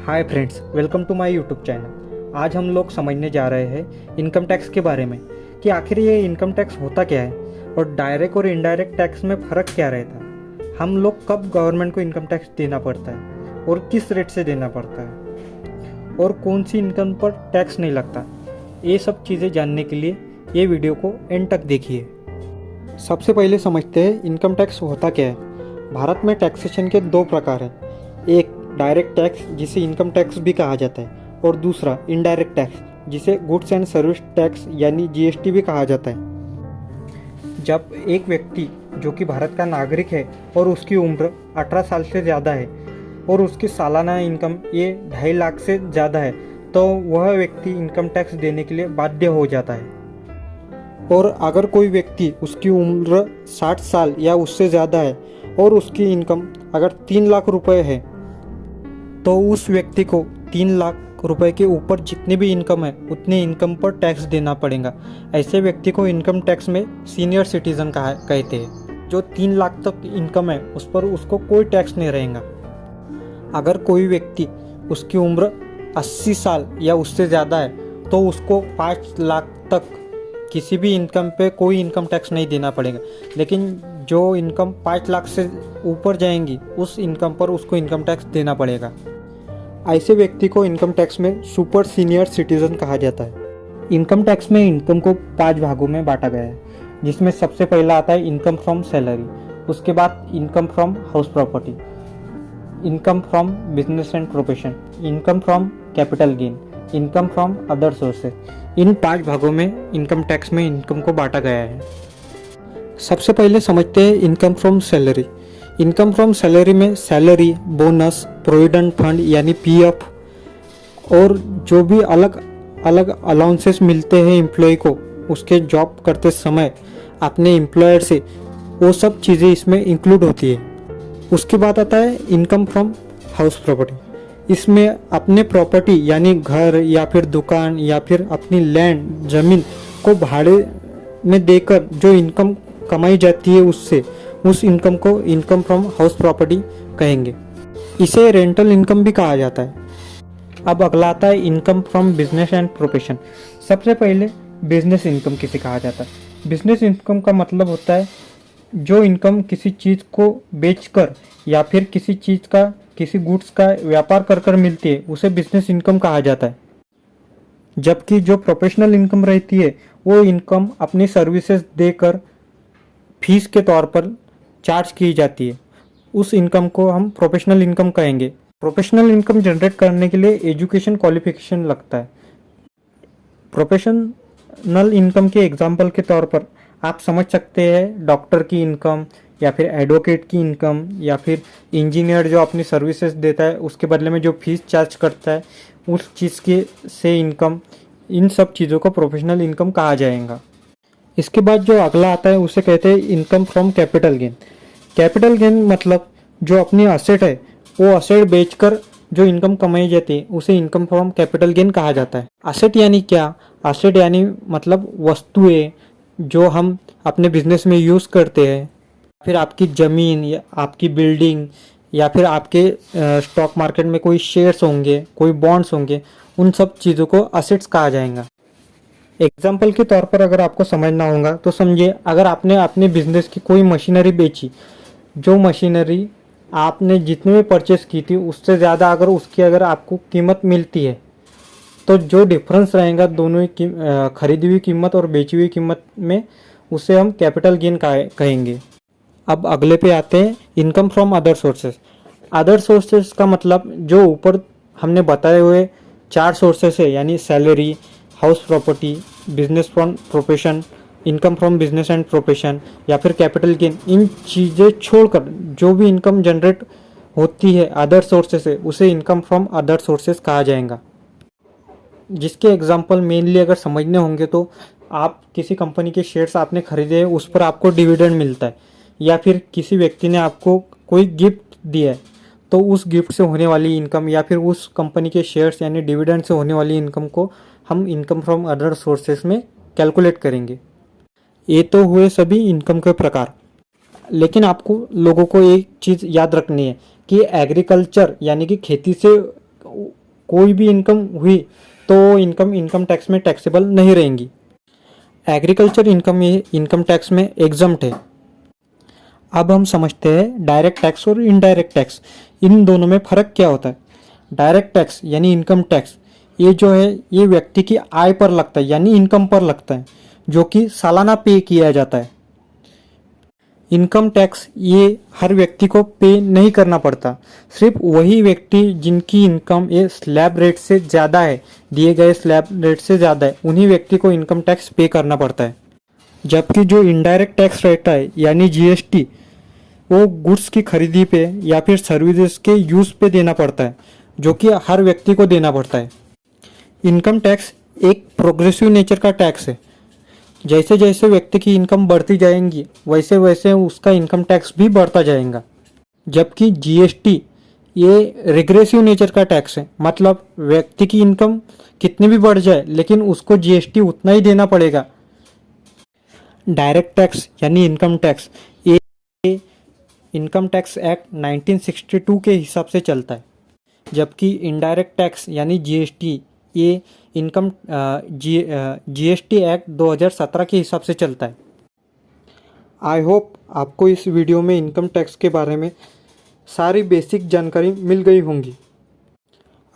Hi friends, welcome to my YouTube channel. आज हम लोग समझने जा रहे हैं इनकम टैक्स के बारे में कि आखिर ये इनकम टैक्स होता क्या है और डायरेक्ट और इनडायरेक्ट टैक्स में फ़र्क क्या रहता है। हम लोग कब गवर्नमेंट को इनकम टैक्स देना पड़ता है और किस रेट से देना पड़ता है और कौन सी इनकम पर टैक्स नहीं लगता। ये सब चीज़ें जानने के लिए ये वीडियो को एंड तक देखिए। सबसे पहले समझते हैं इनकम टैक्स होता क्या है। भारत में टैक्सेशन के दो प्रकार हैं, एक डायरेक्ट टैक्स जिसे इनकम टैक्स भी कहा जाता है और दूसरा इनडायरेक्ट टैक्स जिसे गुड्स एंड सर्विस टैक्स यानी जीएसटी भी कहा जाता है। जब एक व्यक्ति जो कि भारत का नागरिक है और उसकी उम्र 18 साल से ज़्यादा है और उसकी सालाना इनकम ये 2.5 लाख से ज़्यादा है तो वह व्यक्ति इनकम टैक्स देने के लिए बाध्य हो जाता है। और अगर कोई व्यक्ति उसकी उम्र 60 साल या उससे ज़्यादा है और उसकी इनकम अगर 3 लाख रुपए है तो उस व्यक्ति को 3 लाख रुपए के ऊपर जितनी भी इनकम है उतने इनकम पर टैक्स देना पड़ेगा। ऐसे व्यक्ति को इनकम टैक्स में सीनियर सिटीजन कहते हैं। जो 3 लाख तक इनकम है उस पर उसको कोई टैक्स नहीं रहेगा। अगर कोई व्यक्ति उसकी उम्र 80 साल या उससे ज़्यादा है तो उसको 5 लाख तक किसी भी इनकम पे कोई इनकम टैक्स नहीं देना पड़ेगा। लेकिन जो इनकम 5 लाख से ऊपर जाएंगी उस इनकम पर उसको इनकम टैक्स देना पड़ेगा। ऐसे व्यक्ति को इनकम टैक्स में सुपर सीनियर सिटीजन कहा जाता है। इनकम टैक्स में इनकम को 5 भागों में बांटा गया है, जिसमें सबसे पहला आता है इनकम फ्रॉम सैलरी, उसके बाद income from house property, income from business and profession, income from capital gain, income from other sources. इन 5 भागों में इनकम टैक्स में इनकम को बांटा गया है। सबसे पहले समझते हैं income from salary. Income from salary में सैलरी, बोनस, प्रोविडेंट फंड यानी पीएफ और जो भी अलग अलग अलाउंसेस मिलते हैं एम्प्लॉय को उसके जॉब करते समय अपने एम्प्लॉयर से, वो सब चीज़ें इसमें इंक्लूड होती है। उसके बाद आता है इनकम फ्रॉम हाउस प्रॉपर्टी। इसमें अपने प्रॉपर्टी यानी घर या फिर दुकान या फिर अपनी लैंड ज़मीन को भाड़े में देकर जो इनकम कमाई जाती है उससे उस इनकम को इनकम फ्रॉम हाउस प्रॉपर्टी कहेंगे। इसे रेंटल इनकम भी कहा जाता है। अब अगला आता है income from business and profession. सबसे पहले बिजनेस इनकम किसे कहा जाता है। बिजनेस इनकम का मतलब होता है जो इनकम किसी चीज़ को बेचकर या फिर किसी चीज़ का, किसी गुड्स का व्यापार कर मिलती है उसे बिजनेस इनकम कहा जाता है। जबकि जो प्रोफेशनल इनकम रहती है वो इनकम अपनी सर्विसेज देकर फीस के तौर पर चार्ज की जाती है, उस इनकम को हम प्रोफेशनल इनकम कहेंगे। प्रोफेशनल इनकम जनरेट करने के लिए एजुकेशन क्वालिफिकेशन लगता है। प्रोफेशनल इनकम के एग्जाम्पल के तौर पर आप समझ सकते हैं डॉक्टर की इनकम या फिर एडवोकेट की इनकम या फिर इंजीनियर जो अपनी सर्विसेज देता है उसके बदले में जो फीस चार्ज करता है उस चीज़ के से इनकम, इन सब चीज़ों को प्रोफेशनल इनकम कहा जाएगा। इसके बाद जो अगला आता है उसे कहते हैं income from capital gain. Capital gain मतलब जो अपनी असेट है वो असेट बेचकर जो इनकम कमाई जाती है उसे इनकम फ्रॉम कैपिटल गेन कहा जाता है। असेट यानी क्या? असेट यानी मतलब वस्तुएं जो हम अपने बिजनेस में यूज़ करते हैं, फिर आपकी ज़मीन या आपकी बिल्डिंग या फिर आपके स्टॉक मार्केट में कोई शेयर्स होंगे, कोई बॉन्ड्स होंगे, उन सब चीज़ों को असेट्स कहा जाएगा। एग्जाम्पल के तौर पर अगर आपको समझना होगा तो समझिए अगर आपने अपने बिजनेस की कोई मशीनरी बेची, जो मशीनरी आपने जितने में परचेस की थी उससे ज़्यादा अगर आपको कीमत मिलती है तो जो डिफरेंस रहेगा दोनों की खरीदी हुई कीमत और बेची हुई कीमत में उसे हम कैपिटल गेन कहेंगे। अब अगले पे आते हैं income from other sources. Other sources का मतलब जो ऊपर हमने बताए हुए 4 सोर्सेज है यानी salary, house property, business from profession, income from business and profession या फिर कैपिटल गेन, इन चीज़ें छोड़कर जो भी इनकम जनरेट होती है अदर सोर्सेस से उसे इनकम फ्रॉम अदर सोर्सेस कहा जाएगा। जिसके एग्जांपल मेनली अगर समझने होंगे तो आप किसी कंपनी के शेयर्स आपने खरीदे उस पर आपको डिविडेंड मिलता है या फिर किसी व्यक्ति ने आपको कोई गिफ्ट दिया है तो उस गिफ्ट से होने वाली इनकम या फिर उस कंपनी के शेयर्स यानी डिविडेंड से होने वाली इनकम को हम इनकम फ्रॉम अदर सोर्सेस में कैलकुलेट करेंगे। ये तो हुए सभी इनकम के प्रकार। लेकिन आपको लोगों को एक चीज़ याद रखनी है कि एग्रीकल्चर यानी कि खेती से कोई भी इनकम हुई तो इनकम टैक्स में टैक्सेबल नहीं रहेंगी। एग्रीकल्चर इनकम ये इनकम टैक्स में एग्जम्प्ट है। अब हम समझते हैं डायरेक्ट टैक्स और इनडायरेक्ट टैक्स, इन दोनों में फ़र्क क्या होता है। डायरेक्ट टैक्स यानी इनकम टैक्स, ये जो है ये व्यक्ति की आय पर लगता है यानी इनकम पर लगता है, जो कि सालाना पे किया जाता है। इनकम टैक्स ये हर व्यक्ति को पे नहीं करना पड़ता, सिर्फ वही व्यक्ति जिनकी इनकम ये स्लैब रेट से ज़्यादा है, दिए गए स्लैब रेट से ज़्यादा है, उन्हीं व्यक्ति को इनकम टैक्स पे करना पड़ता है। जबकि जो इनडायरेक्ट टैक्स रहता है यानी जीएसटी, वो गुड्स की खरीदी पे या फिर सर्विसेज के यूज़ पे देना पड़ता है, जो कि हर व्यक्ति को देना पड़ता है। इनकम टैक्स एक प्रोग्रेसिव नेचर का टैक्स है। जैसे जैसे व्यक्ति की इनकम बढ़ती जाएंगी वैसे वैसे उसका इनकम टैक्स भी बढ़ता जाएगा। जबकि जीएसटी ये रिग्रेसिव नेचर का टैक्स है, मतलब व्यक्ति की इनकम कितनी भी बढ़ जाए लेकिन उसको जीएसटी उतना ही देना पड़ेगा। डायरेक्ट टैक्स यानी इनकम टैक्स ये इनकम टैक्स एक्ट 1962 के हिसाब से चलता है। जबकि इनडायरेक्ट टैक्स यानी जीएसटी ये जीएसटी एक्ट 2017 के हिसाब से चलता है। आई होप आपको इस वीडियो में इनकम टैक्स के बारे में सारी बेसिक जानकारी मिल गई होंगी।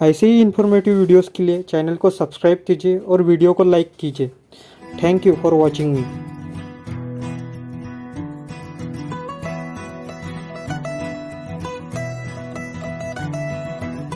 ऐसे ही इन्फॉर्मेटिव वीडियोस के लिए चैनल को सब्सक्राइब कीजिए और वीडियो को लाइक कीजिए। Thank you for watching me.